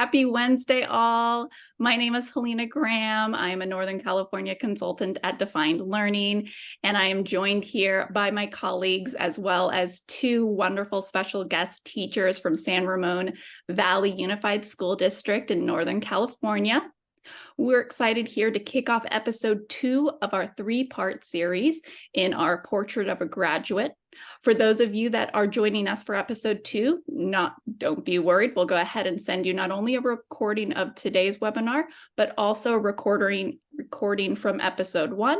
Happy Wednesday, all. My name is Helena Graham. I am a Northern California consultant at Defined Learning, and I am joined here by my colleagues as well as two wonderful special guest teachers from San Ramon Valley Unified School District in Northern California. We're excited here to kick off episode 2 of our 3-part series in our Portrait of a Graduate. For those of you that are joining us for episode 2, don't be worried. We'll go ahead and send you not only a recording of today's webinar, but also a recording from episode 1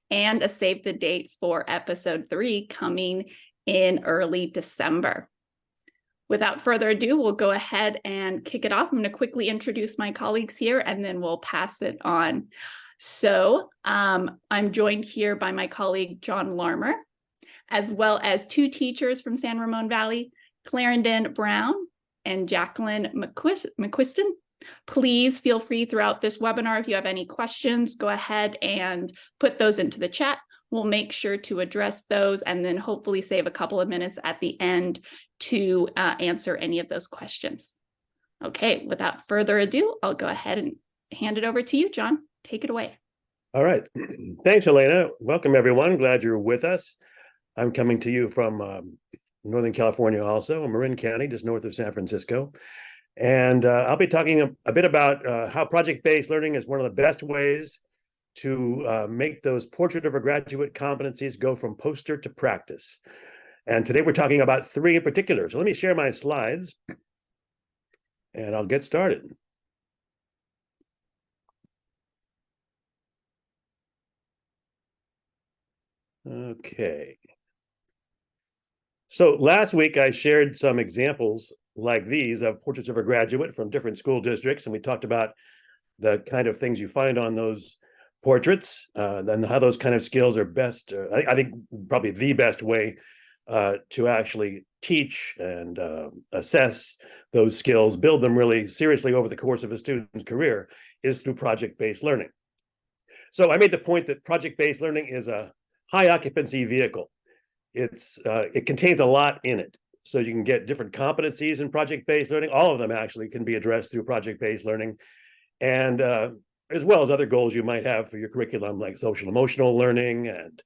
and a save the date for episode 3 coming in early December. Without further ado, we'll go ahead and kick it off. I'm going to quickly introduce my colleagues here, and then we'll pass it on. So I'm joined here by my colleague, John Larmer, as well as two teachers from San Ramon Valley, Clarendon Brown and Jacqueline McQuiston. Please feel free throughout this webinar, if you have any questions, go ahead and put those into the chat. We'll make sure to address those and then hopefully save a couple of minutes at the end to answer any of those questions. Okay, without further ado, I'll go ahead and hand it over to you, John. Take it away. All right. Thanks, Helena. Welcome, everyone. Glad you're with us. I'm coming to you from Northern California also, Marin County, just north of San Francisco. And I'll be talking a bit about how project-based learning is one of the best ways to make those portrait of a graduate competencies go from poster to practice. And today we're talking about 3 in particular. So let me share my slides and I'll get started. Okay. So last week I shared some examples like these of portraits of a graduate from different school districts, and we talked about the kind of things you find on those portraits, and how those kind of skills are best, I think probably the best way to actually teach and assess those skills, build them really seriously over the course of a student's career, is through project-based learning. So I made the point that project-based learning is a high occupancy vehicle. It contains a lot in it. So you can get different competencies in project-based learning. All of them actually can be addressed through project-based learning. And as well as other goals you might have for your curriculum, like social emotional learning, and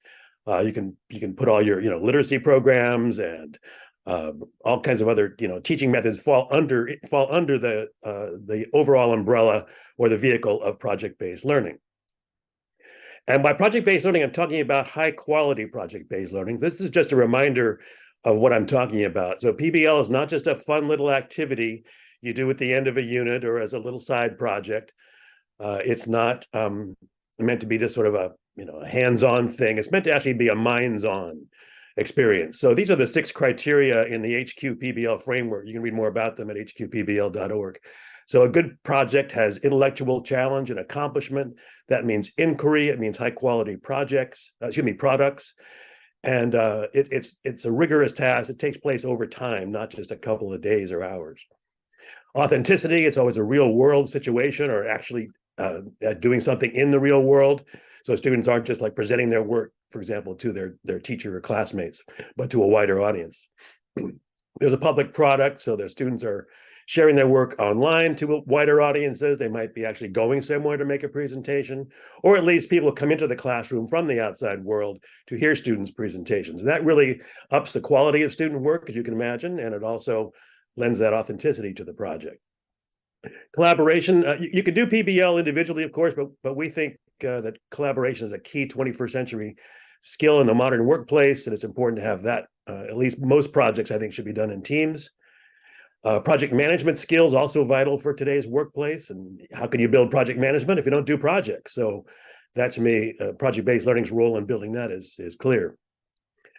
you can put all your literacy programs and all kinds of other teaching methods fall under the overall umbrella or the vehicle of project-based learning. And by project-based learning, I'm talking about high-quality project-based learning. This is just a reminder of what I'm talking about. So PBL is not just a fun little activity you do at the end of a unit or as a little side project. It's not meant to be just sort of a hands-on thing. It's meant to actually be a minds-on experience. So these are the 6 criteria in the HQ PBL framework. You can read more about them at hqpbl.org. So a good project has intellectual challenge and accomplishment. That means inquiry. It means high-quality products. And it's a rigorous task. It takes place over time, not just a couple of days or hours. Authenticity, it's always a real world situation or actually doing something in the real world. So students aren't just like presenting their work, for example, to their teacher or classmates, but to a wider audience. There's a public product, so their students are sharing their work online to wider audiences. They might be actually going somewhere to make a presentation, or at least people come into the classroom from the outside world to hear students' presentations. And that really ups the quality of student work, as you can imagine, and it also lends that authenticity to the project. Collaboration, you can do PBL individually, of course, but we think that collaboration is a key 21st century skill in the modern workplace, and it's important to have that. At least most projects, I think, should be done in teams. Project management skills also vital for today's workplace. And how can you build project management if you don't do projects? So that, to me, project-based learning's role in building that is clear.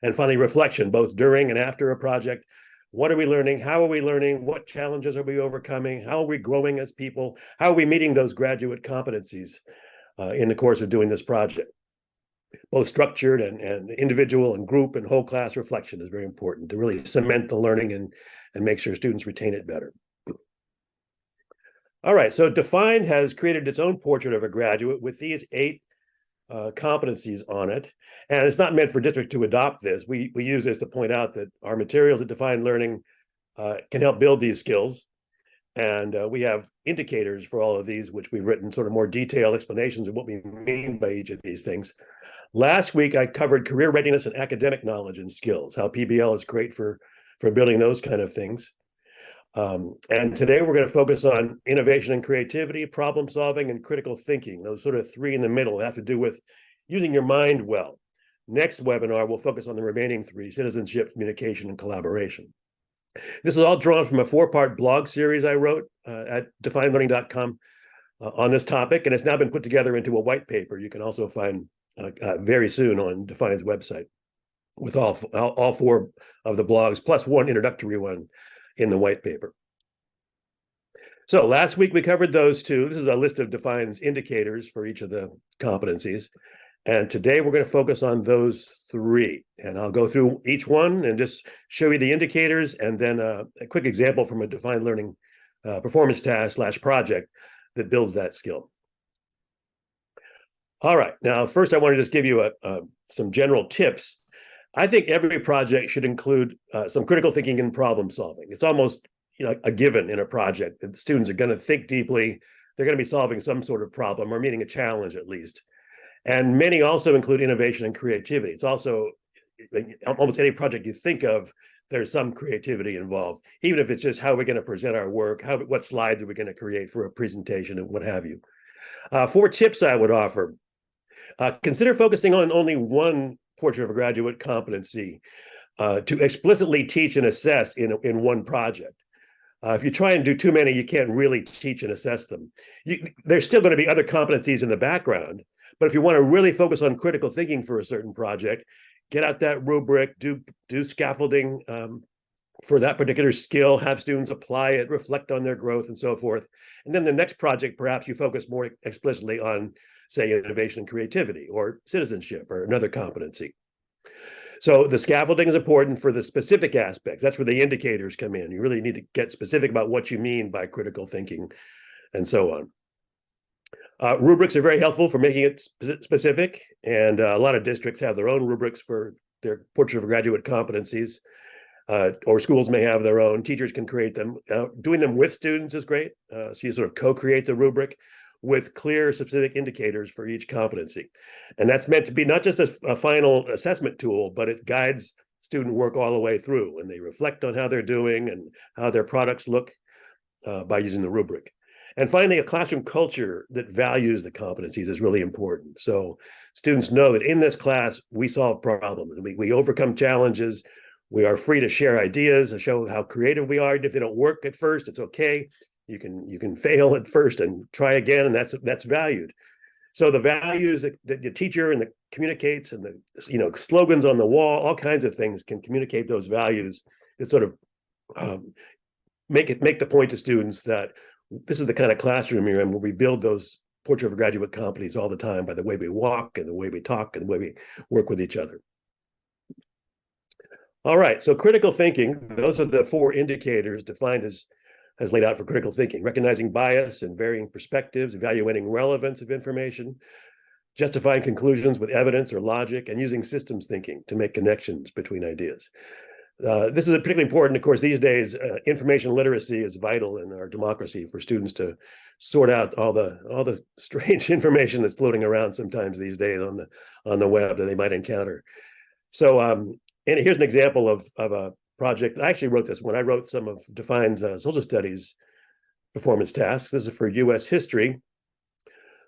And finally, reflection, both during and after a project. What are we learning? How are we learning? What challenges are we overcoming? How are we growing as people? How are we meeting those graduate competencies in the course of doing this project? Both structured and individual and group and whole class reflection is very important to really cement the learning and make sure students retain it better. All right, so Defined has created its own portrait of a graduate with these 8 competencies on it. And it's not meant for district to adopt this. We use this to point out that our materials at Defined Learning can help build these skills. And we have indicators for all of these, which we've written sort of more detailed explanations of what we mean by each of these things. Last week, I covered career readiness and academic knowledge and skills, how PBL is great for building those kind of things. And today we're going to focus on innovation and creativity, problem solving, and critical thinking. Those sort of three in the middle have to do with using your mind well. Next webinar, we'll focus on the remaining three: citizenship, communication, and collaboration. This is all drawn from a 4-part blog series I wrote at definedlearning.com on this topic, and it's now been put together into a white paper you can also find very soon on Define's website, with all 4 of the blogs, plus one introductory one in the white paper. So last week we covered those 2. This is a list of Define's indicators for each of the competencies. And today we're going to focus on those 3. And I'll go through each one and just show you the indicators, and then a quick example from a Defined Learning performance task / project that builds that skill. All right. Now, first, I want to just give you some general tips. I think every project should include some critical thinking and problem solving. It's almost a given in a project that the students are going to think deeply. They're going to be solving some sort of problem or meeting a challenge at least. And many also include innovation and creativity. It's also almost any project you think of, there's some creativity involved, even if it's just how we're going to present our work, what slides are we going to create for a presentation and what have you. 4 tips I would offer. Consider focusing on only one portrait of a graduate competency to explicitly teach and assess in one project. If you try and do too many, you can't really teach and assess them. There's still going to be other competencies in the background, but if you want to really focus on critical thinking for a certain project, get out that rubric, do scaffolding for that particular skill, have students apply it, reflect on their growth, and so forth. And then the next project, perhaps you focus more explicitly on, say, innovation and creativity, or citizenship, or another competency. So the scaffolding is important for the specific aspects. That's where the indicators come in. You really need to get specific about what you mean by critical thinking, and so on. Rubrics are very helpful for making it specific, and a lot of districts have their own rubrics for their portrait of graduate competencies, or schools may have their own. Teachers can create them. Doing them with students is great. So you sort of co-create the rubric with clear, specific indicators for each competency. And that's meant to be not just a final assessment tool, but it guides student work all the way through, and they reflect on how they're doing and how their products look by using the rubric. And finally, a classroom culture that values the competencies is really important. So students know that in this class, we solve problems, we overcome challenges, we are free to share ideas and show how creative we are. If they don't work at first, it's okay. You can fail at first and try again, and that's valued. So the values that the teacher and the communicates, and the slogans on the wall, all kinds of things can communicate those values that sort of make the point to students that this is the kind of classroom you're in, where we build those portrait of a graduate competencies all the time by the way we walk and the way we talk and the way we work with each other. All right, so critical thinking, those are the 4 indicators defined as laid out for critical thinking: recognizing bias and varying perspectives, evaluating relevance of information, justifying conclusions with evidence or logic, and using systems thinking to make connections between ideas. This is particularly important, of course, these days. Information literacy is vital in our democracy for students to sort out all the strange information that's floating around sometimes these days on the web that they might encounter. So, and here's an example of a project. I actually wrote this when I wrote some of Define's social studies performance tasks. This is for U.S. history.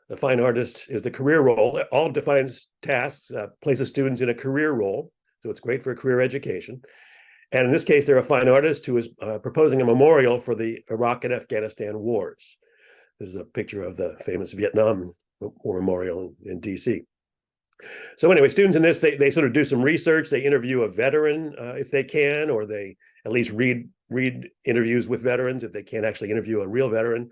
The fine artist is the career role. All of Define's tasks places students in a career role, so it's great for career education. And in this case, they're a fine artist who is proposing a memorial for the Iraq and Afghanistan wars. This is a picture of the famous Vietnam War Memorial in DC. So anyway, students in this, they sort of do some research. They interview a veteran if they can, or they at least read interviews with veterans if they can't actually interview a real veteran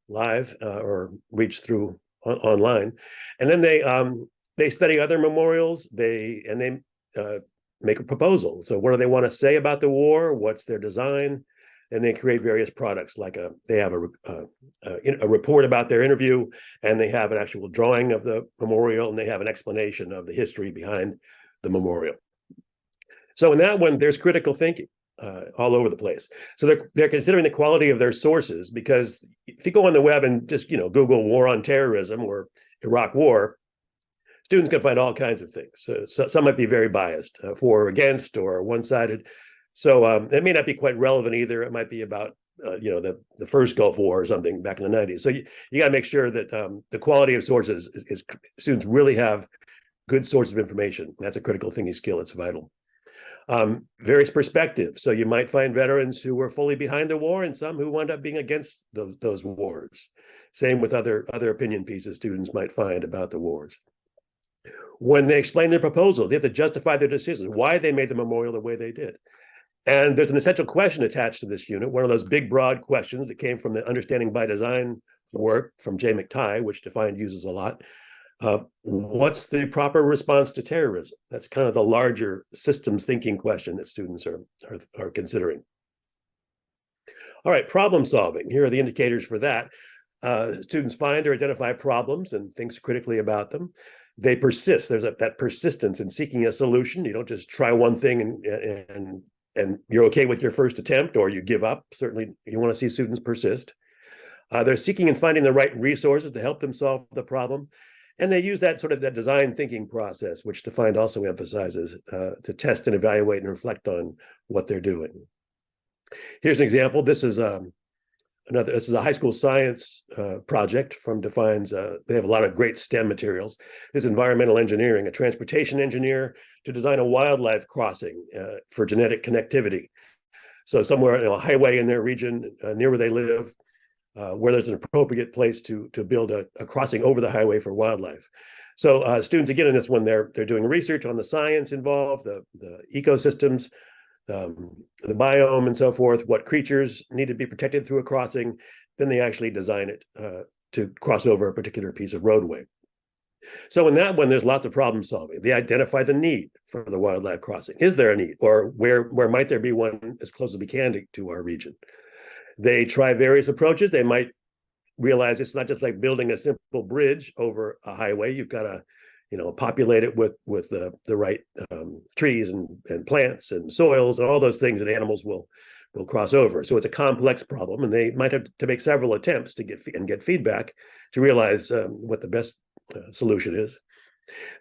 live or reach through online. And then they study other memorials. They make a proposal. So what do they want to say about the war? What's their design? And they create various products, like they have a report about their interview, and they have an actual drawing of the memorial, and they have an explanation of the history behind the memorial. So in that one, there's critical thinking. all over the place. So they're considering the quality of their sources, because if you go on the web and just Google war on terrorism or Iraq war, students can find all kinds of things. So some might be very biased, for or against, or one-sided. So it may not be quite relevant either. It might be about the first Gulf War or something back in the 90s. So you got to make sure that the quality of sources is students really have good sources of information. That's a critical thinking skill. It's vital. Various perspectives. So you might find veterans who were fully behind the war and some who wound up being against those wars. Same with other opinion pieces students might find about the wars. When they explain their proposal, they have to justify their decisions, why they made the memorial the way they did. And there's an essential question attached to this unit, one of those big, broad questions that came from the Understanding by Design work from Jay McTighe, which Defined uses a lot. What's the proper response to terrorism? That's kind of the larger systems thinking question that students are considering. All right, problem solving. Here are the indicators for that. Students find or identify problems and think critically about them. They persist. There's that persistence in seeking a solution. You don't just try one thing and you're okay with your first attempt, or you give up. Certainly, you want to see students persist. They're seeking and finding the right resources to help them solve the problem. And they use that design thinking process, which Defined also emphasizes, to test and evaluate and reflect on what they're doing. Here's an example. This is a high school science project from Define's. They have a lot of great STEM materials. This is environmental engineering, a transportation engineer to design a wildlife crossing for genetic connectivity. So somewhere, a highway in their region, near where they live, where there's an appropriate place to build a crossing over the highway for wildlife. So students, again, in this one, they're doing research on the science involved, the ecosystems, the biome and so forth, what creatures need to be protected through a crossing. Then they actually design it to cross over a particular piece of roadway. So in that one, there's lots of problem solving. They identify the need for the wildlife crossing. Is there a need, or where might there be one as close as we can to our region? They try various approaches. They might realize it's not just like building a simple bridge over a highway. You've got to populate it with the right trees and plants and soils and all those things that animals will cross over. So it's a complex problem, and they might have to make several attempts to get feedback to realize what the best solution is.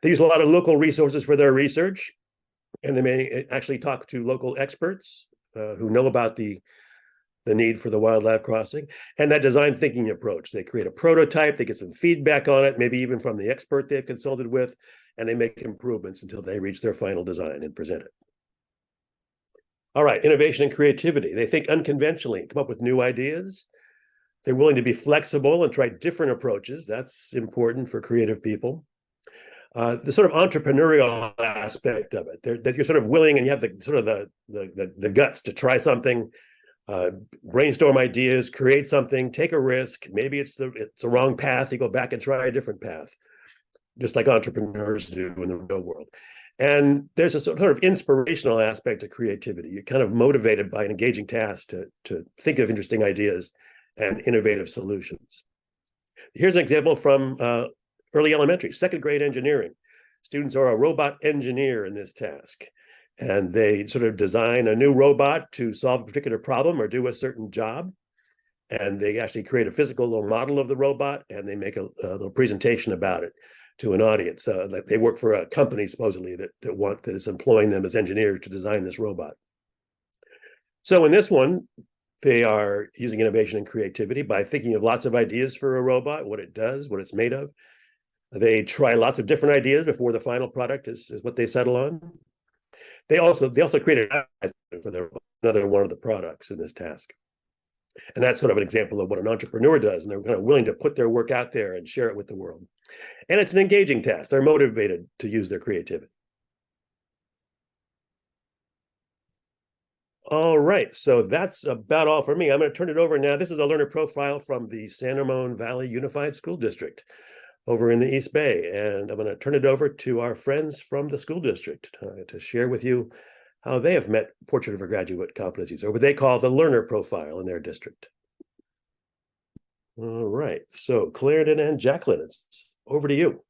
They use a lot of local resources for their research, and they may actually talk to local experts who know about the need for the wildlife crossing, and that design thinking approach. They create a prototype, they get some feedback on it, maybe even from the expert they've consulted with, and they make improvements until they reach their final design and present it. All right, innovation and creativity. They think unconventionally, come up with new ideas. They're willing to be flexible and try different approaches. That's important for creative people. The sort of entrepreneurial aspect of it, that you're sort of willing and you have the guts to try something, brainstorm ideas, create something, take a risk. Maybe it's the wrong path. You go back and try a different path, just like entrepreneurs do in the real world. And there's a sort of inspirational aspect of creativity. You're kind of motivated by an engaging task to think of interesting ideas and innovative solutions. Here's an example from early elementary, second grade engineering. Students are a robot engineer in this task. And they sort of design a new robot to solve a particular problem or do a certain job. And they actually create a physical little model of the robot, and they make a little presentation about it to an audience. They work for a company, supposedly, that is employing them as engineers to design this robot. So in this one, they are using innovation and creativity by thinking of lots of ideas for a robot, what it does, what it's made of. They try lots of different ideas before the final product is what they settle on. They also created for another one of the products in this task. And that's sort of an example of what an entrepreneur does. And they're kind of willing to put their work out there and share it with the world. And it's an engaging task. They're motivated to use their creativity. All right, so that's about all for me. I'm going to turn it over now. This is a learner profile from the San Ramon Valley Unified School District over in the East Bay. And I'm going to turn it over to our friends from the school district to share with you how they have met Portrait of a Graduate competencies, or what they call the learner profile in their district. All right, so Clarendon and Jacqueline, it's over to you.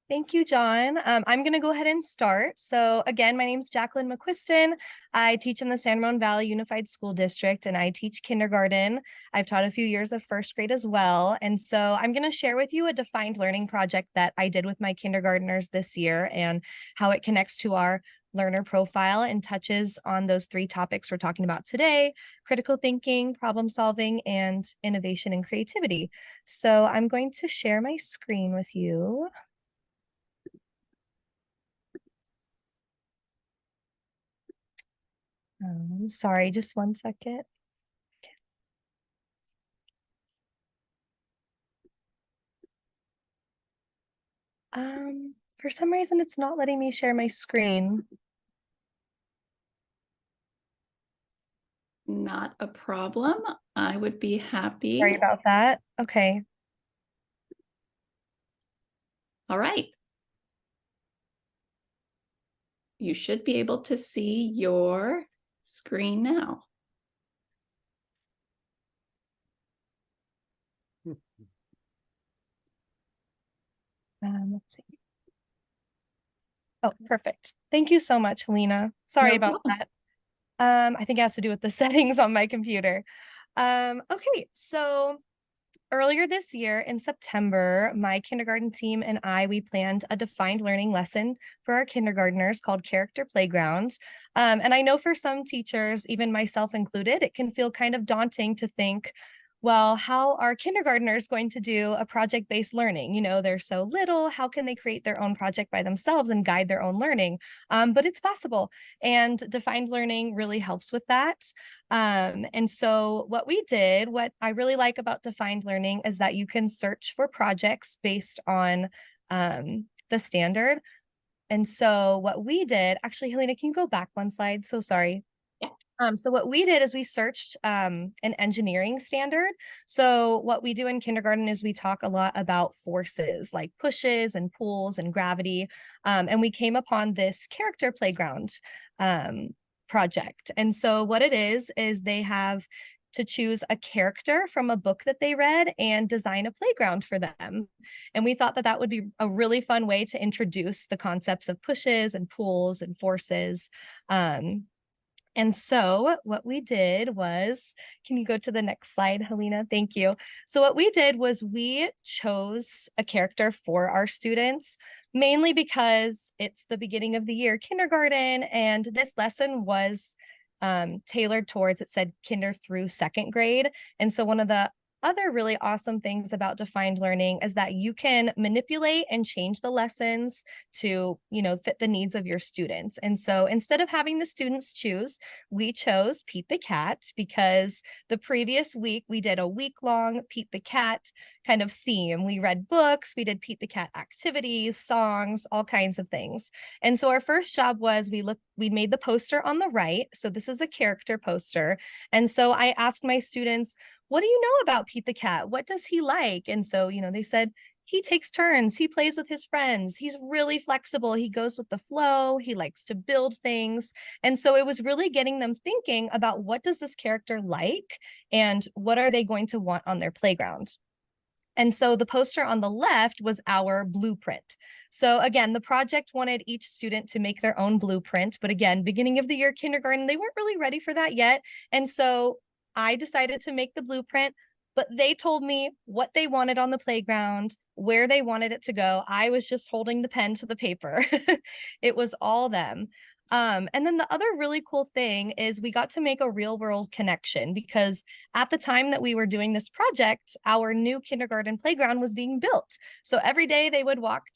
Thank you, John. I'm going to go ahead and start. So again, my name is Jacqueline McQuiston. I teach in the San Ramon Valley Unified School District, and I teach kindergarten. I've taught a few years of first grade as well. And so I'm going to share with you a defined learning project that I did with my kindergartners this year and how it connects to our learner profile and touches on those three topics we're talking about today: critical thinking, problem solving, and innovation and creativity. So I'm going to share my screen with you. Sorry, just one second. For some reason, it's not letting me share my screen. Not a problem. I would be happy. Sorry about that. Okay. All right. You should be able to see your screen now. Let's see. Oh, perfect. Thank you so much, Helena. Sorry No about problem. that. I think it has to do with the settings on my computer. Okay, so earlier this year in September, my kindergarten team and we planned a defined learning lesson for our kindergartners called Character Playground. And I know for some teachers, even myself included, it can feel kind of daunting to think, well, how are kindergartners going to do a project-based learning? You know, they're so little. How can they create their own project by themselves and guide their own learning? But it's possible. And defined learning really helps with that. And so what we did, what I really like about defined learning is that you can search for projects based on the standard. And so what we did, actually, Helena, can you go back one slide? So sorry. So what we did is we searched an engineering standard. So what we do in kindergarten is we talk a lot about forces like pushes and pulls and gravity. And we came upon this character playground project. And so what it is they have to choose a character from a book that they read and design a playground for them. And we thought that that would be a really fun way to introduce the concepts of pushes and pulls and forces. And so what we did was, can you go to the next slide, Helena? Thank you. So what we did was we chose a character for our students, mainly because it's the beginning of the year kindergarten, and this lesson was tailored towards, it said kinder through second grade. And so one of the other really awesome things about defined learning is that you can manipulate and change the lessons to, you know, fit the needs of your students. And so instead of having the students choose, we chose Pete the Cat because the previous week we did a week-long Pete the Cat kind of theme. We read books, we did Pete the Cat activities, songs, all kinds of things. And so our first job was we made the poster on the right. So this is a character poster. And so I asked my students, what do you know about Pete the Cat? What does he like? And so, you know, they said, he takes turns. He plays with his friends. He's really flexible. He goes with the flow. He likes to build things. And so it was really getting them thinking about what does this character like and what are they going to want on their playground? And so the poster on the left was our blueprint. So again, the project wanted each student to make their own blueprint. But again, beginning of the year kindergarten, they weren't really ready for that yet. And so I decided to make the blueprint, but they told me what they wanted on the playground, where they wanted it to go. I was just holding the pen to the paper. It was all them. And then the other really cool thing is we got to make a real world connection because at the time that we were doing this project, our new kindergarten playground was being built. So every day they would walk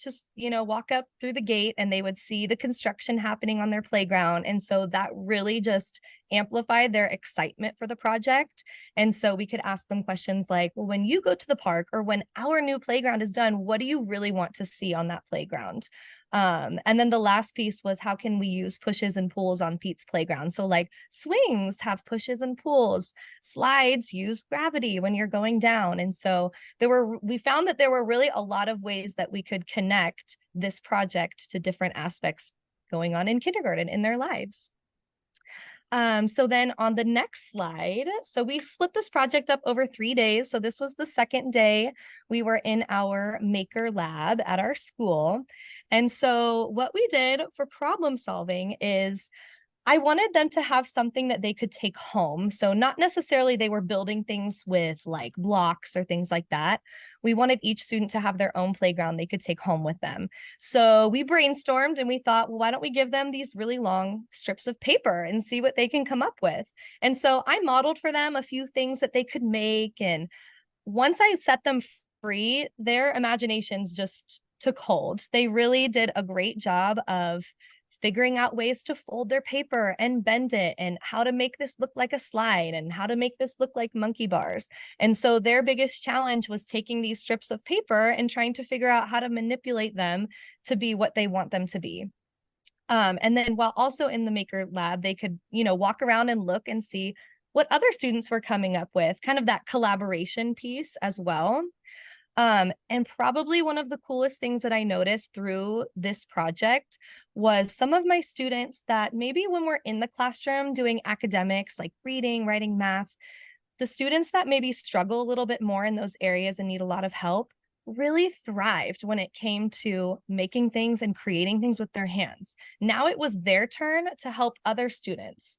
up through the gate and they would see the construction happening on their playground. And so that really just amplified their excitement for the project. And so we could ask them questions like, well, when you go to the park or when our new playground is done, what do you really want to see on that playground? And then the last piece was we can use pushes and pulls on Pete's playground? So like swings have pushes and pulls, slides use gravity when you're going down. And so we found that there were really a lot of ways that we could connect this project to different aspects going on in kindergarten in their lives. So then on the next slide, so we split this project up over 3 days. So this was the second day we were in our maker lab at our school. And so what we did for problem solving is I wanted them to have something that they could take home. So not necessarily they were building things with like blocks or things like that. We wanted each student to have their own playground they could take home with them. So we brainstormed and we thought, well, why don't we give them these really long strips of paper and see what they can come up with? And so I modeled for them a few things that they could make. And once I set them free, their imaginations just took hold. They really did a great job of figuring out ways to fold their paper and bend it and how to make this look like a slide and how to make this look like monkey bars. And so their biggest challenge was taking these strips of paper and trying to figure out how to manipulate them to be what they want them to be. And then while also in the maker lab, they could, walk around and look and see what other students were coming up with, kind of that collaboration piece as well. And probably one of the coolest things that I noticed through this project was some of my students that maybe when we're in the classroom doing academics like reading, writing, math, the students that maybe struggle a little bit more in those areas and need a lot of help really thrived when it came to making things and creating things with their hands. Now it was their turn to help other students,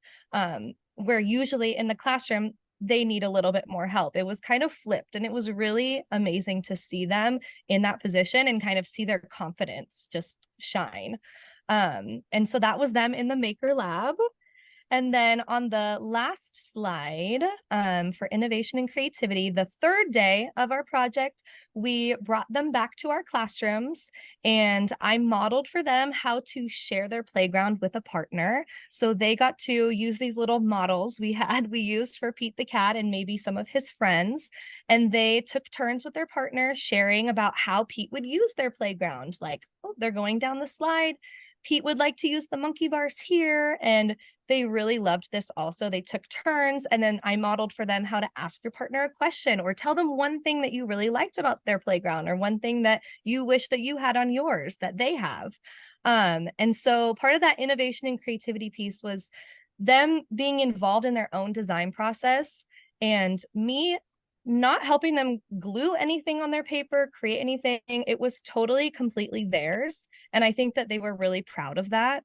where usually in the classroom, they need a little bit more help. It was kind of flipped, and it was really amazing to see them in that position and kind of see their confidence just shine. And so that was them in the Maker Lab. And then on the last slide, for innovation and creativity, the third day of our project, we brought them back to our classrooms and I modeled for them how to share their playground with a partner. So they got to use these little models we used for Pete the cat and maybe some of his friends. And they took turns with their partner sharing about how Pete would use their playground. Like, oh, they're going down the slide. Pete would like to use the monkey bars here. And they really loved this also. They took turns, and then I modeled for them how to ask your partner a question or tell them one thing that you really liked about their playground or one thing that you wish that you had on yours that they have. And so part of that innovation and creativity piece was them being involved in their own design process and me not helping them glue anything on their paper, create anything. It was totally, completely theirs. And I think that they were really proud of that.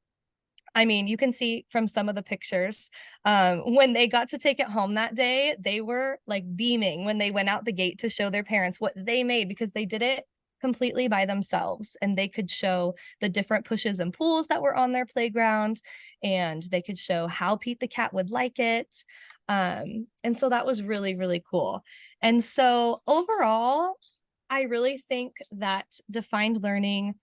I mean, you can see from some of the pictures, when they got to take it home that day, they were like beaming when they went out the gate to show their parents what they made because they did it completely by themselves and they could show the different pushes and pulls that were on their playground and they could show how Pete the cat would like it. And so that was really, really cool. And so overall, I really think that defined learning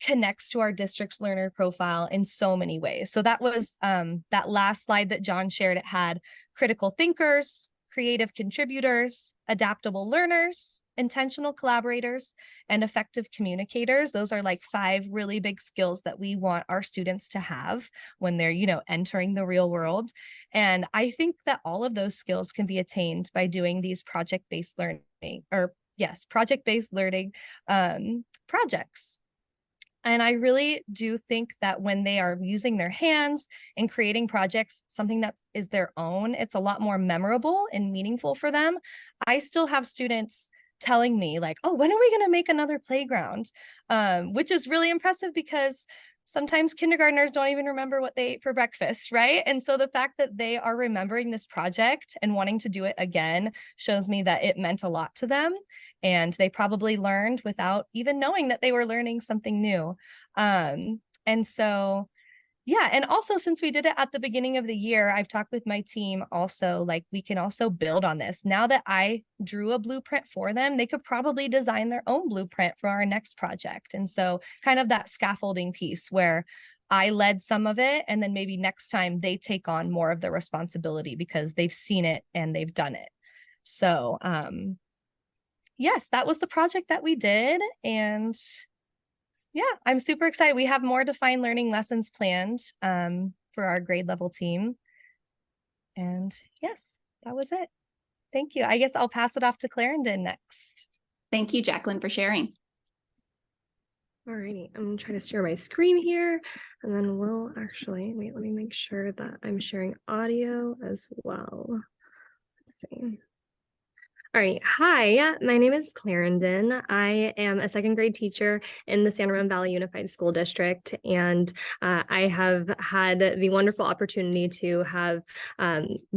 connects to our district's learner profile in so many ways. So that was that last slide that John shared. It had critical thinkers, creative contributors, adaptable learners, intentional collaborators, and effective communicators. Those are like 5 really big skills that we want our students to have when they're, entering the real world. And I think that all of those skills can be attained by doing these project-based learning project-based learning projects. And I really do think that when they are using their hands and creating projects, something that is their own, it's a lot more memorable and meaningful for them. I still have students telling me like, oh, when are we going to make another playground? Which is really impressive because sometimes kindergartners don't even remember what they ate for breakfast, right? And so the fact that they are remembering this project and wanting to do it again shows me that it meant a lot to them. And they probably learned without even knowing that they were learning something new. And so, yeah. And also, since we did it at the beginning of the year, I've talked with my team also, like we can also build on this. Now that I drew a blueprint for them, they could probably design their own blueprint for our next project. And so kind of that scaffolding piece where I led some of it, and then maybe next time they take on more of the responsibility because they've seen it and they've done it. So, yes, that was the project that we did. And yeah, I'm super excited. We have more defined learning lessons planned for our grade level team. And yes, that was it. Thank you. I guess I'll pass it off to Clarendon next. Thank you, Jacqueline, for sharing. Alrighty, I'm gonna try to share my screen here, and then we'll actually, wait, let me make sure that I'm sharing audio as well. Let's see. All right, hi, my name is Clarendon. I am a second grade teacher in the San Ramon Valley Unified School District, and I have had the wonderful opportunity to have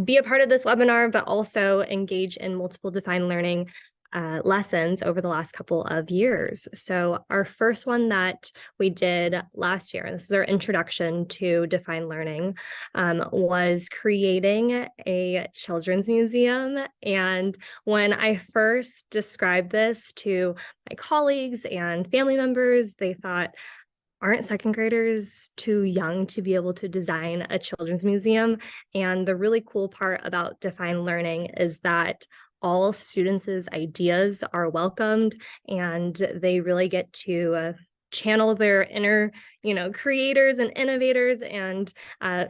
be a part of this webinar, but also engage in multiple defined learning lessons over the last couple of years. So our first one that we did last year, and this is our introduction to defined learning, was creating a children's museum. And when I first described this to my colleagues and family members, they thought, aren't second graders too young to be able to design a children's museum? And the really cool part about defined learning is that all students' ideas are welcomed, and they really get to channel their inner, creators and innovators, and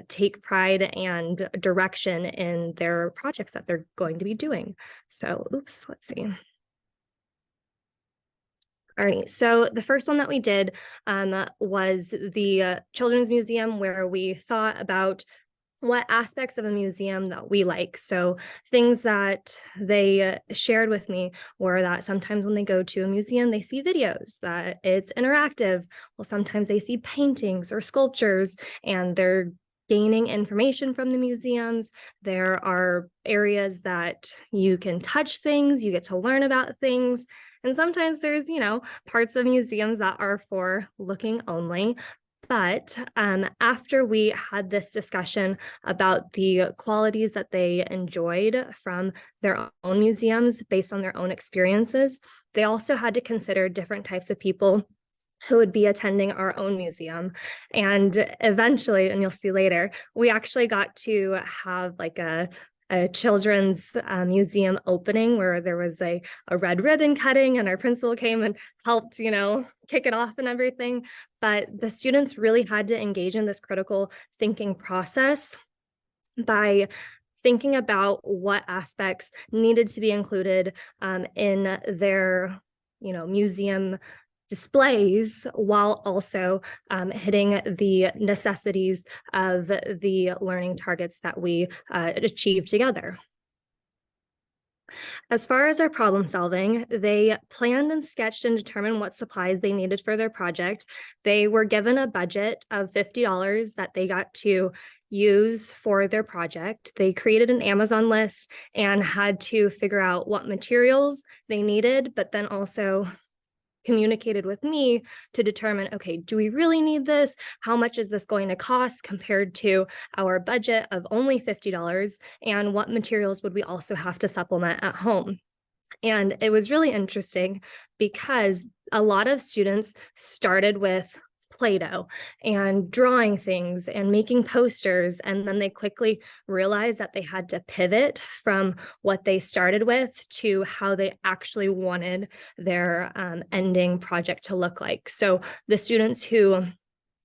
take pride and direction in their projects that they're going to be doing. So, let's see. All right, so the first one that we did was the Children's Museum, where we thought about what aspects of a museum that we like. So things that they shared with me were that sometimes when they go to a museum, they see videos, that it's interactive. Well, sometimes they see paintings or sculptures, and they're gaining information from the museums. There are areas that you can touch things, you get to learn about things. And sometimes there's, parts of museums that are for looking only. But after we had this discussion about the qualities that they enjoyed from their own museums based on their own experiences, they also had to consider different types of people who would be attending our own museum. And eventually, and you'll see later, we actually got to have like a children's museum opening where there was a red ribbon cutting, and our principal came and helped, kick it off and everything. But the students really had to engage in this critical thinking process by thinking about what aspects needed to be included in their, museum displays, while also hitting the necessities of the learning targets that we achieved together. As far as our problem solving, they planned and sketched and determined what supplies they needed for their project. They were given a budget of $50 that they got to use for their project. They created an Amazon list and had to figure out what materials they needed, but then also communicated with me to determine, okay, do we really need this? How much is this going to cost compared to our budget of only $50? And what materials would we also have to supplement at home? And it was really interesting because a lot of students started with Play-Doh and drawing things and making posters, and then they quickly realized that they had to pivot from what they started with to how they actually wanted their ending project to look like. So the students who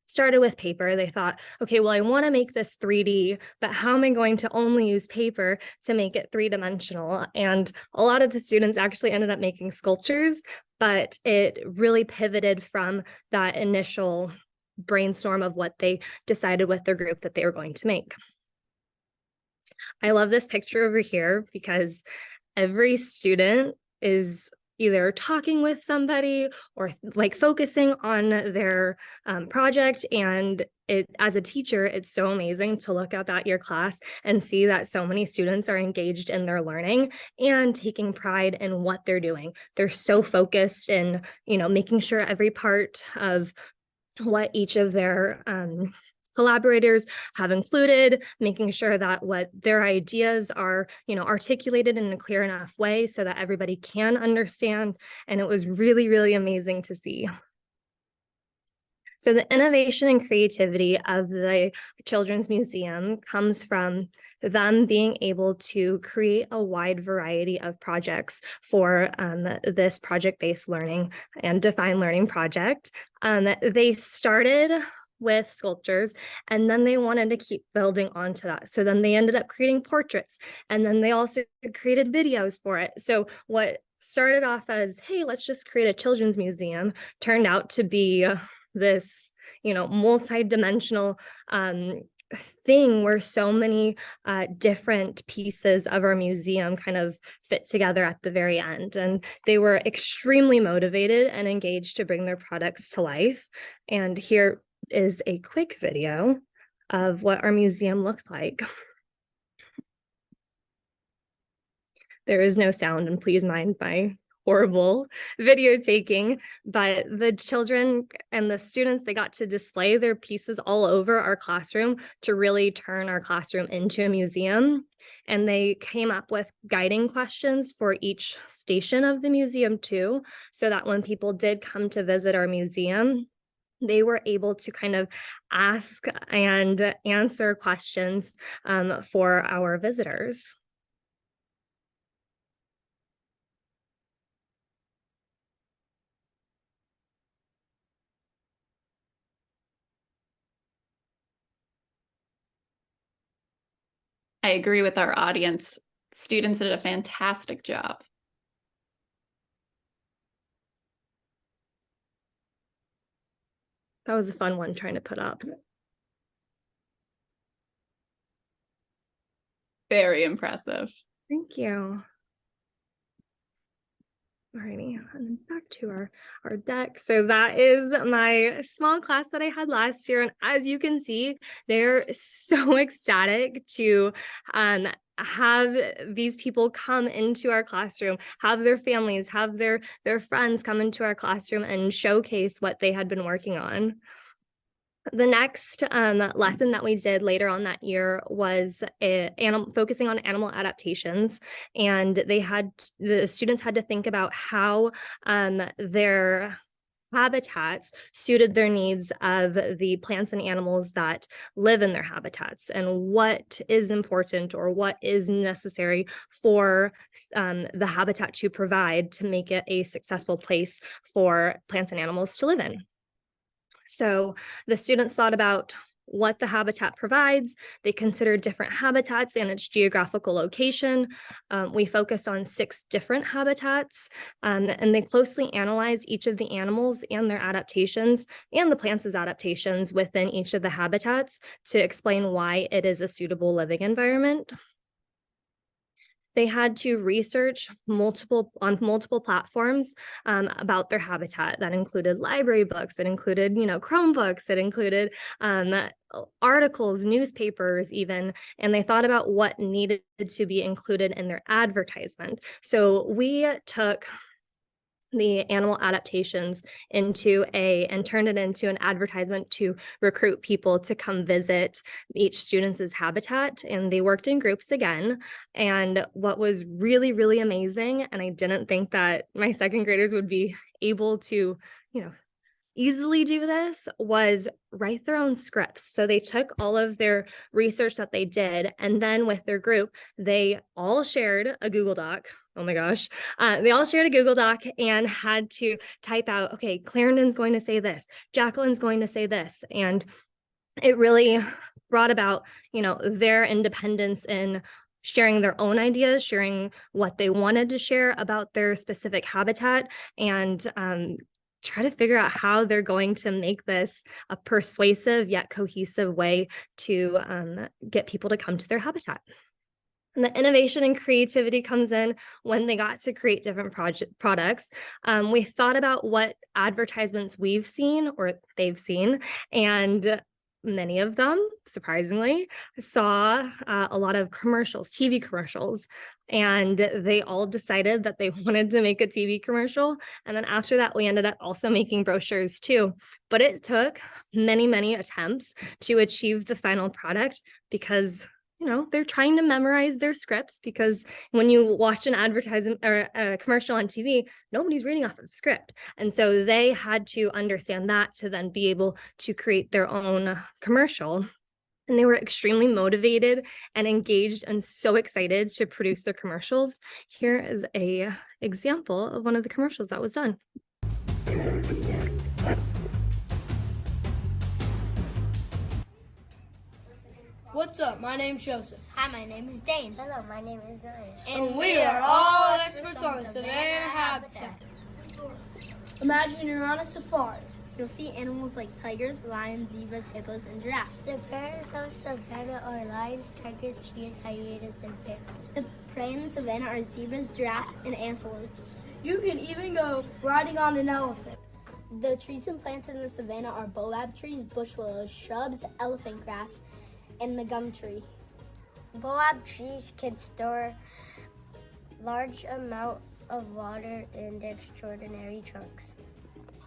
started with paper, they thought, okay, well, I want to make this 3D, but how am I going to only use paper to make it three-dimensional? And a lot of the students actually ended up making sculptures, but it really pivoted from that initial brainstorm of what they decided with their group that they were going to make. I love this picture over here because every student is either talking with somebody or like focusing on their project. And as a teacher, it's so amazing to look up at your class and see that so many students are engaged in their learning and taking pride in what they're doing. They're so focused in, making sure every part of what each of their collaborators have included, making sure that what their ideas are, articulated in a clear enough way so that everybody can understand. And it was really, really amazing to see. So the innovation and creativity of the Children's Museum comes from them being able to create a wide variety of projects for this project-based learning and defined learning project. They started with sculptures, and then they wanted to keep building onto that. So then they ended up creating portraits, and then they also created videos for it. So what started off as, hey, let's just create a children's museum, turned out to be this, multi-dimensional thing where so many different pieces of our museum kind of fit together at the very end. And they were extremely motivated and engaged to bring their products to life. And here is a quick video of what our museum looks like. There is no sound, and please mind my horrible video taking, but the children and the students, they got to display their pieces all over our classroom to really turn our classroom into a museum. And they came up with guiding questions for each station of the museum too, so that when people did come to visit our museum, they were able to kind of ask and answer questions for our visitors. I agree with our audience. Students did a fantastic job. That was a fun one trying to put up. Very impressive. Thank you. Alrighty, and then back to our deck. So that is my small class that I had last year. And as you can see, they're so ecstatic to have these people come into our classroom, have their families, have their friends come into our classroom and showcase what they had been working on. The next lesson that we did later on that year was focusing on animal adaptations, and the students had to think about how their habitats suited their needs of the plants and animals that live in their habitats, and what is important or what is necessary for the habitat to provide to make it a successful place for plants and animals to live in. So the students thought about what the habitat provides. They considered different habitats and its geographical location. We focused on 6 different habitats, and they closely analyzed each of the animals and their adaptations and the plants' adaptations within each of the habitats to explain why it is a suitable living environment. They had to research on multiple platforms about their habitat. That included library books, it included, Chromebooks, it included articles, newspapers even, and they thought about what needed to be included in their advertisement. So we took the animal adaptations and turned it into an advertisement to recruit people to come visit each student's habitat. And they worked in groups again. And what was really, really amazing, and I didn't think that my second graders would be able to, easily do this, was write their own scripts. So they took all of their research that they did, and then with their group, they all shared a Google Doc. Oh my gosh. They all shared a Google Doc and had to type out, okay, Clarendon's going to say this, Jacqueline's going to say this. And it really brought about, their independence in sharing their own ideas, sharing what they wanted to share about their specific habitat, and try to figure out how they're going to make this a persuasive yet cohesive way to get people to come to their habitat. And the innovation and creativity comes in when they got to create different products. We thought about what advertisements we've seen or they've seen, and many of them, surprisingly, saw a lot of commercials, TV commercials, and they all decided that they wanted to make a TV commercial. And then after that, we ended up also making brochures too. But it took many, many attempts to achieve the final product because they're trying to memorize their scripts, because when you watch an advertisement or a commercial on TV, nobody's reading off of the script. And so they had to understand that to then be able to create their own commercial. And they were extremely motivated and engaged and so excited to produce their commercials. Here is a example of one of the commercials that was done. What's up? My name's Joseph. Hi, my name is Dane. Hello, my name is Zion. And we are all experts on the savanna habitat. Imagine you're on a safari. You'll see animals like tigers, lions, zebras, hippos, and giraffes. The parents of savanna are lions, tigers, cheetahs, hyenas, and bears. The prey in the savanna are zebras, giraffes, and antelopes. You can even go riding on an elephant. The trees and plants in the savanna are boab trees, bush willows, shrubs, elephant grass, and the gum tree. Boab trees can store large amount of water in their extraordinary trunks.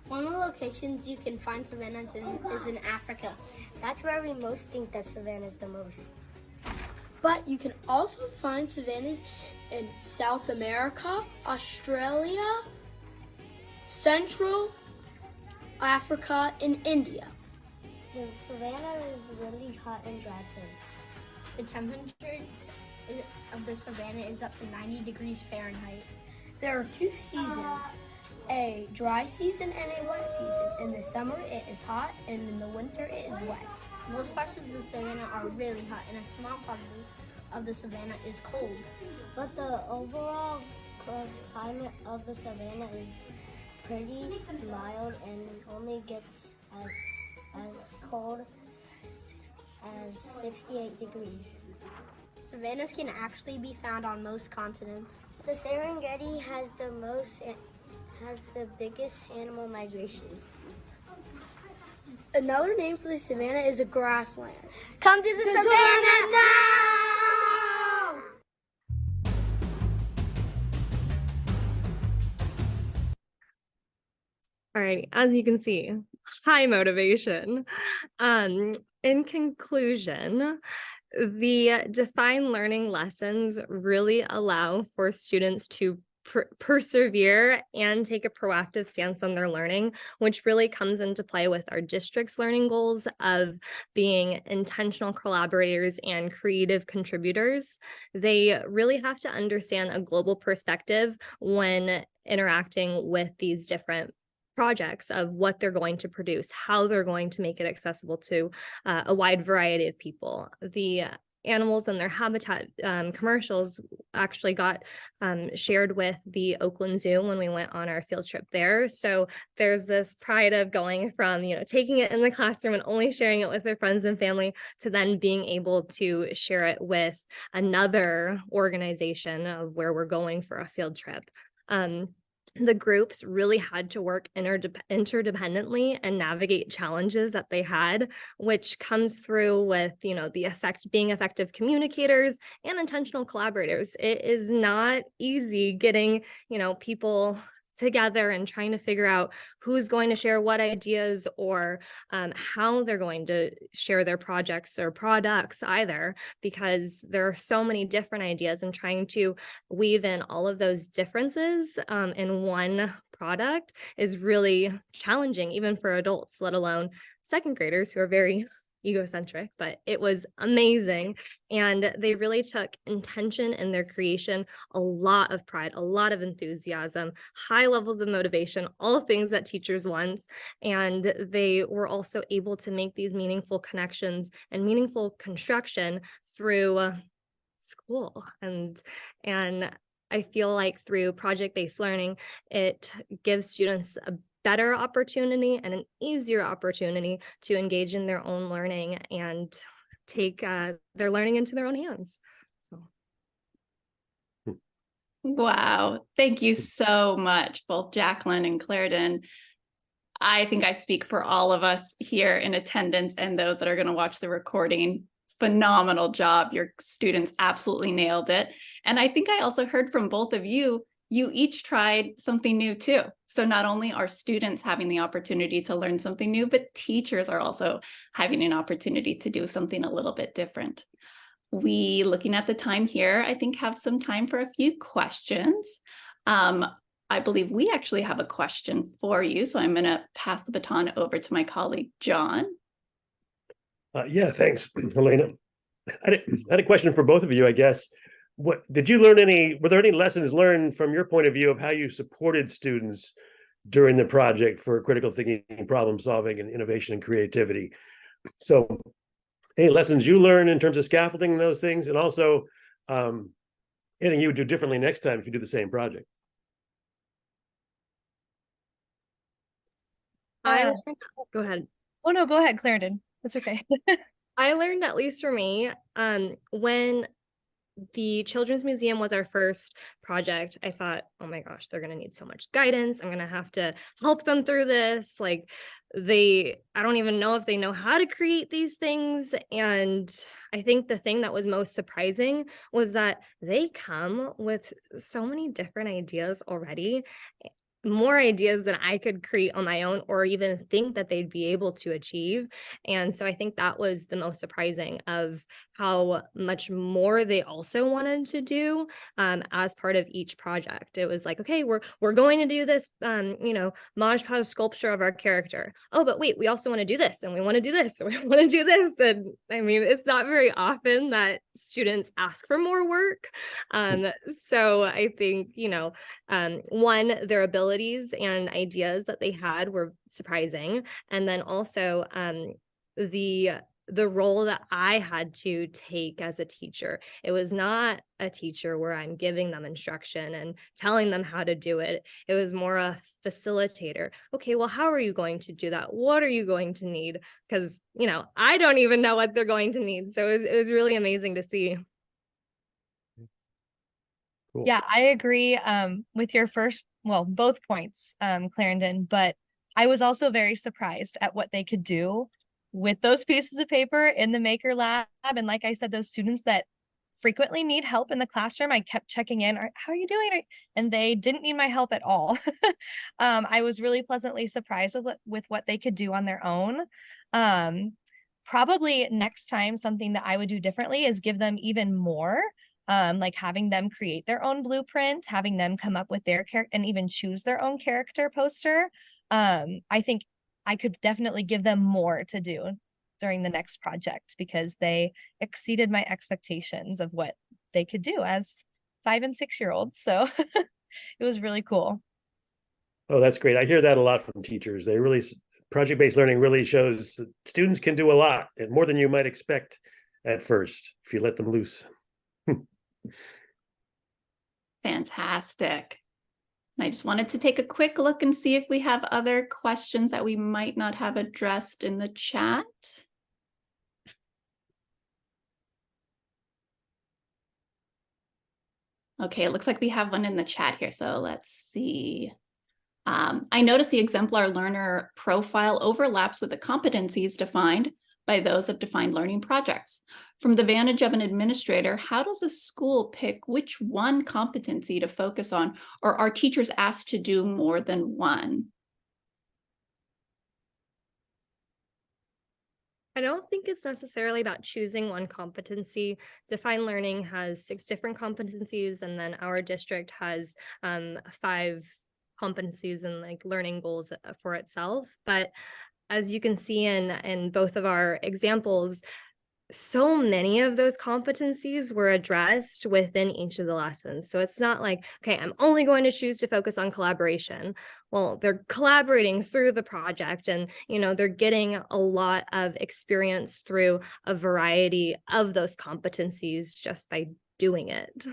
One of the locations you can find savannas is in Africa. That's where we most think that savanna is the most. But you can also find savannas in South America, Australia, Central Africa, and India. The savanna is a really hot and dry place. The temperature of the savanna is up to 90 degrees Fahrenheit. There are 2 seasons, a dry season and a wet season. In the summer it is hot, and in the winter it is wet. Most parts of the savanna are really hot, and a small part of the savanna is cold. But the overall climate of the savanna is pretty mild and only gets as cold as 68 degrees. Savannas can actually be found on most continents. The Serengeti has the biggest animal migration. Another name for the savanna is a grassland. Come to the savanna now! All right, as you can see, high motivation. In conclusion, the defined learning lessons really allow for students to persevere and take a proactive stance on their learning, which really comes into play with our district's learning goals of being intentional collaborators and creative contributors. They really have to understand a global perspective when interacting with these different projects of what they're going to produce, how they're going to make it accessible to a wide variety of people. The animals and their habitat commercials actually got shared with the Oakland Zoo when we went on our field trip there. So there's this pride of going from, taking it in the classroom and only sharing it with their friends and family to then being able to share it with another organization of where we're going for a field trip. The groups really had to work interdependently and navigate challenges that they had, which comes through with, being effective communicators and intentional collaborators. It is not easy getting, people together and trying to figure out who's going to share what ideas or how they're going to share their projects or products either, because there are so many different ideas, and trying to weave in all of those differences in one product is really challenging, even for adults, let alone second graders who are very egocentric. But it was amazing, and they really took intention in their creation, a lot of pride, a lot of enthusiasm, high levels of motivation, all things that teachers want. And they were also able to make these meaningful connections and meaningful construction through school. And I feel like through project-based learning, it gives students a better opportunity and an easier opportunity to engage in their own learning and take their learning into their own hands. So. Wow. Thank you so much, both Jacqueline and Clarendon. I think I speak for all of us here in attendance and those that are going to watch the recording. Phenomenal job. Your students absolutely nailed it. And I think I also heard from both of you, you each tried something new too. So not only are students having the opportunity to learn something new, but teachers are also having an opportunity to do something a little bit different. We, looking at the time here, I think have some time for a few questions. I believe we actually have a question for you. So I'm going to pass the baton over to my colleague, John. Yeah, thanks, Helena. I had a question for both of you, I guess. What did you learn were there any lessons learned from your point of view of how you supported students during the project for critical thinking, problem solving, and innovation and creativity? So Any lessons you learn in terms of scaffolding those things, and also anything you would do differently next time if you do the same project? Uh, Go ahead. oh no, go ahead, Clarendon. That's okay. I learned, at least for me, when the Children's Museum was our first project, I thought, oh my gosh, they're going to need so much guidance. I'm going to have to help them through this. Like, I don't even know if they know how to create these things. And I think the thing that was most surprising was that they come with so many different ideas already, more ideas than I could create on my own or even think that they'd be able to achieve. And so I think that was the most surprising of how much more they also wanted to do as part of each project. It was like, okay, we're going to do this, Mod Podge sculpture of our character. Oh, but wait, we also want to do this, and we want to do this, and we want to do this. And I mean, it's not very often that students ask for more work. So I think, one, their abilities and ideas that they had were surprising. And then also the role that I had to take as a teacher. It was not a teacher where I'm giving them instruction and telling them how to do it. It was more a facilitator. Okay, well, how are you going to do that? What are you going to need? Because, I don't even know what they're going to need. So it was really amazing to see. Cool. Yeah, I agree with your both points, Clarendon, but I was also very surprised at what they could do with those pieces of paper in the Maker Lab. And like I said, those students that frequently need help in the classroom, I kept checking in, how are you doing? And they didn't need my help at all. I was really pleasantly surprised with what they could do on their own. Probably next time, something that I would do differently is give them even more, like having them create their own blueprint, having them come up with their character and even choose their own character poster. I think I could definitely give them more to do during the next project because they exceeded my expectations of what they could do as 5 and 6 year olds. So it was really cool. Oh, that's great. I hear that a lot from teachers. Project-based learning really shows that students can do a lot, and more than you might expect at first if you let them loose. Fantastic. And I just wanted to take a quick look and see if we have other questions that we might not have addressed in the chat. Okay, it looks like we have one in the chat here. So let's see. I noticed the exemplar learner profile overlaps with the competencies defined by those of defined learning projects. From the vantage of an administrator, how does a school pick which one competency to focus on, or are teachers asked to do more than one? I don't think it's necessarily about choosing one competency. Defined Learning has 6 different competencies, and then our district has 5 competencies and like learning goals for itself. But as you can see in both of our examples, so many of those competencies were addressed within each of the lessons. So it's not like, okay, I'm only going to choose to focus on collaboration. Well, they're collaborating through the project and, they're getting a lot of experience through a variety of those competencies just by doing it.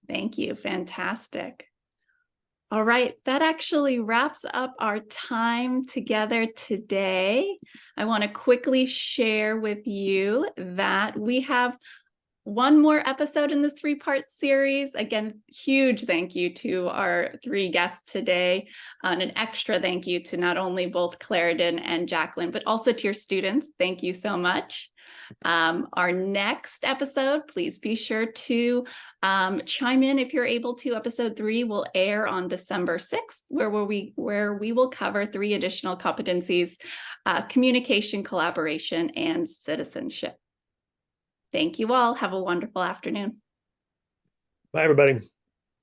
Thank you. Fantastic. All right, that actually wraps up our time together today. I want to quickly share with you that we have one more episode in this 3-part series. Again, huge thank you to our 3 guests today, and an extra thank you to not only both Clarendon and Jacqueline, but also to your students. Thank you so much. Our next episode, please be sure to chime in if you're able to. Episode 3 will air on December 6th, where we will cover 3 additional competencies: communication, collaboration, and citizenship. Thank you all. Have a wonderful afternoon. Bye, everybody.